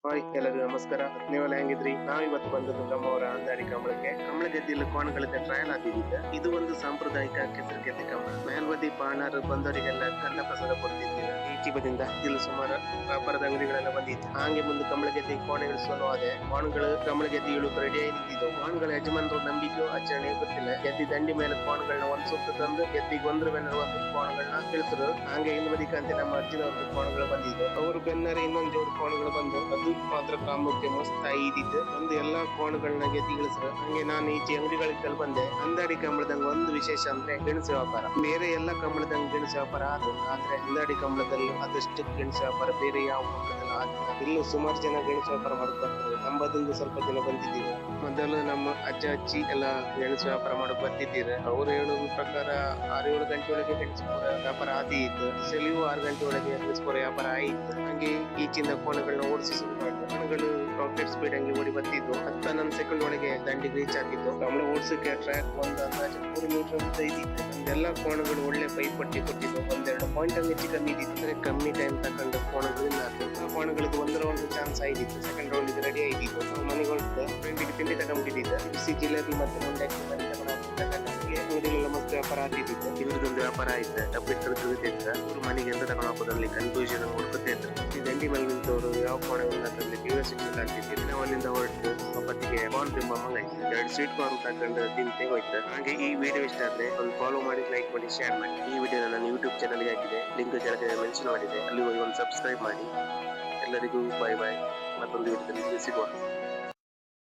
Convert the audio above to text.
Hi ಎಲ್ಲರಿಗೂ ನಮಸ್ಕಾರ. ನೀವೆಲ್ಲ ಹೆಂಗಿದ್ರಿ? ನಾವ್ ಇವತ್ತು ಬಂದದ್ದು ನಮ್ಮವರ ಅಂದಾಡಿ ಕಂಬಳಕ್ಕೆ. ಕಂಬಳ ಗೆದ್ದಿಲ್ಲ ಕೋಣಗಳಿಗೆ ಟ್ರಯಲ್ ಆಗಿದ್ದಿದೆ. ಇದು ಒಂದು ಸಾಂಪ್ರದಾಯಿಕ ಕೆಸರು ಗೆದ್ದೆ ಕಂಬಳ. ಮೇಲ್ಬದಿ ಪಾಣರು ಬಂದವರಿಗೆಲ್ಲ ಗಂಧ ಪ್ರಸಾದ ಕೊಡ್ತಿದ್ದೀರ. ಈಚೆ ಬದಿಯಿಂದ ಇಲ್ಲಿ ಸುಮಾರು ವ್ಯಾಪಾರದ ಅಂಗಡಿಗಳೆಲ್ಲ ಬಂದಿತ್ತು. ಹಾಗೆ ಮುಂದೆ ಕಂಬಳ ಗೆದ್ದೆ ಕೋಣೆ ಇಳಿಸಲು ಹೋದೆ. ಕೋಣಗಳು ಕಂಬಳ ಗೆದ್ದೆ ಇಳುಕು ರೆಡಿ ಆಗಿ ನಿಂತಿದ್ದವು. ಕೋಣಗಳ ಯಜಮಾನರು ನಂಬಿಕೆಯೋ ಆಚರಣೆ ಗೊತ್ತಿಲ್ಲ. ಗೆದ್ದಿ ದಂಡಿ ಮೇಲೆ ಕೋಣಗಳನ್ನ ಒಂದ್ ಸುತ್ತು ತಂದು ಗೆದ್ದಿಗೆ ಒಂದ್ರ ಬೆನ್ನರ ಒಂದು ಕೋಣಗಳನ್ನ ಇಳಿಸಿದ್ರು. ಹಾಗೆ ಹಿಂದ್ ಬದಿ ಕಂತೆ ನಮ್ಮ ಅರ್ಜಿನವ್ರದ್ದು ಕೋಣಗಳು ಬಂದಿದ್ದು. ಅವರು ಬೆನ್ನರ ಇನ್ನೊಂದ್ ಜೋಡು ಕೋಣಗಳು ಬಂದು ಅದು ಮಾತ್ರ ಕಾಂಬಕ್ಕೆ ಮಸ್ತ್ ಇದ್ದಿದ್ದು. ಒಂದು ಎಲ್ಲಾ ಕೋಣಗಳನ್ನ ಗೆದ್ದಿ ಇಳಿಸಿದ್ರು. ಹಂಗೆ ನಾನು ಈಚೆ ಅಂಗಡಿಗಳಿಗೆ ಬಂದೆ. ಅಂದಾಡಿ ಕಂಬಳದಂಗ ಒಂದು ವಿಶೇಷ ಅಂದ್ರೆ ಗೆಣಸು ವ್ಯಾಪಾರ. ಬೇರೆ ಎಲ್ಲಾ ಕಂಬಳದಂಗ ಗೆಣಸು ವ್ಯಾಪಾರ ಆದ್ರೆ ಅಂದಾಡಿ ಕಂಬಳದಲ್ಲಿ ಅದಷ್ಟು ಗೆಣಸು ವ್ಯಾಪಾರ ಬೇರೆ ಯಾವ ಕಂಬಳದಲ್ಲಿ ಆಗಿಲ್ಲ. ಇಲ್ಲೂ ಸುಮಾರು ಜನ ಗೆಣಸು ವ್ಯಾಪಾರ ಮಾಡ್ತಾರೆ. ನಂಬದಿಂದ ಸ್ವಲ್ಪ ಜನ ಬಂದಿದ್ದೀವಿ. ಮೊದಲು ನಮ್ಮ ಅಜ್ಜ ಅಜ್ಜಿ ಎಲ್ಲ ಗೆಣಸು ವ್ಯಾಪಾರ ಮಾಡಕ್ ಬರ್ತಿದ್ದೀರ. ಅವ್ರು ಹೇಳುವ ಪ್ರಕಾರ 6-7 ಗಂಟೆ ಒಳಗೆ ಗೆಣಸು ವ್ಯಾಪಾರ ಆದೀತು. ಸೆಲಿವು 6 ಗಂಟೆ ಒಳಗೆ ಗೆಣಸು ವ್ಯಾಪಾರ ಆಯಿತು. ಹಂಗೆ ಈಚಿಂದ ಕೋಣಗಳನ್ನ ಓಡಿಸಿ ಶುರು ಮಾಡಿದ್ರು. ಕೋಣಗಳು ರಾಕೆಟ್ ಸ್ಪೀಡ್ ಹಂಗೆ ಓಡಿ ಬರ್ತಿದ್ದು. 10-11 ಸೆಕೆಂಡ್ ಒಳಗೆ ದಂಡಿಗೆ ರೀಚ್ ಆಗಿತ್ತು. ಕಂಬಳ ಓಡಿಸಕ್ಕೆ ಟ್ರ್ಯಾಕ್ ಒಂದು ಅಂದಾಜು 3 ಮೀಟರ್ ಉದ್ದ ಇದ್ದಿತ್ತು. ಎಲ್ಲಾ ಕೋಣಗಳು ಒಳ್ಳೆ ಪೈಪಟ್ಟಿ ಕೊಟ್ಟಿದ್ದು. 1-2 ಪಾಯಿಂಟ್ ಹಂಗೆ ಹೆಚ್ಚು ಕಮ್ಮಿ ಇದ್ದಿತ್ತು. ಅಂದ್ರೆ ಕಮ್ಮಿ ಟೈಮ್ ತಕೊಂಡು ಕೋಣಗಳಿಂದ ಕೋಣಗಳಿಗೆ ಒಂದು ಚಾನ್ಸ್ ಆಗಿತ್ತು. ಸೆಕೆಂಡ್ ರೌಂಡ್ ಗೆ ರೆಡಿ ಆಗಿತ್ತು. ನಾವು ಮನೆಗೆ ಹೊರಟಿದ್ದೆ. ಫ್ರೆಂಡಿಗೆ ತಿಂಡಿ ತಗೊಂಡ್ಬಿಟ್ಟಿದ್ದೆ. ಬಿಸಿ ಜಿಲೇಬಿ ಮತ್ತೆ ಮುಂಡಕ್ಕೆ ಅಂಗಡಿಗೆಲ್ಲ ಮಸ್ತ್ ವ್ಯಾಪಾರ ಆಗ್ತಿತ್ತು. ಇವ್ರದೊಂದು ವ್ಯಾಪಾರ ಆಯ್ತು. ಡಬ್ಬಿ ತಿರುಗುತ್ತಿದ್ದ. ಇವ್ರು ಮನೆಗೆ ಎಂತ ತಗೊಂಡು ಹಾಕೋದ್ರಲ್ಲಿ ಕನ್ಫ್ಯೂಷನ್ ಹುಡುಕುತ್ತೆ ಇದ್ರು. ಈ ದಂಡಿ ಮೇಲೆ ನಿಂತವರು ಯಾವ ಕೋಣೆಗಳನ್ನ ತಂದು ಕ್ಯೂರಿಯಾಸಿಟಿ ಆಗ್ತಿದ್ರು. ನಾವು ಅಲ್ಲಿಂದ ಹೊರಟು ಒಬ್ಬತ್ತಿಗೆ ಕಾರ್ನ್ ತಿಂಬಂಗಾಯ್ತು. 2 ಸ್ವೀಟ್ ಕಾರ್ನ್ ತಗೊಂಡು ತಿಂತೆ ಹೋಯ್ತು. ಹಾಗೆ ಈ ವಿಡಿಯೋ ಇಷ್ಟ ಆದ್ರೆ ಒಂದು ಫಾಲೋ ಮಾಡಿ, ಲೈಕ್ ಮಾಡಿ, ಶೇರ್ ಮಾಡಿ. ಈ ವಿಡಿಯೋ ನನ್ನ ಯೂಟ್ಯೂಬ್ ಚಾನಲ್ ಗೆ ಹಾಕಿದೆ. ಲಿಂಕ್ ಕೆಳಗೆ ಮೆನ್ಷನ್ ಮಾಡಿದೆ. ಅಲ್ಲಿ ಹೋಗಿ ಒಂದು ಸಬ್ಸ್ಕ್ರೈಬ್ ಮಾಡಿ. ಎಲ್ಲರಿಗೂ ಬಾಯ್ ಬಾಯ್. ಮತ್ತೊಂದು ವಿಡಿಯೋದಲ್ಲಿ ಸಿಗುವ.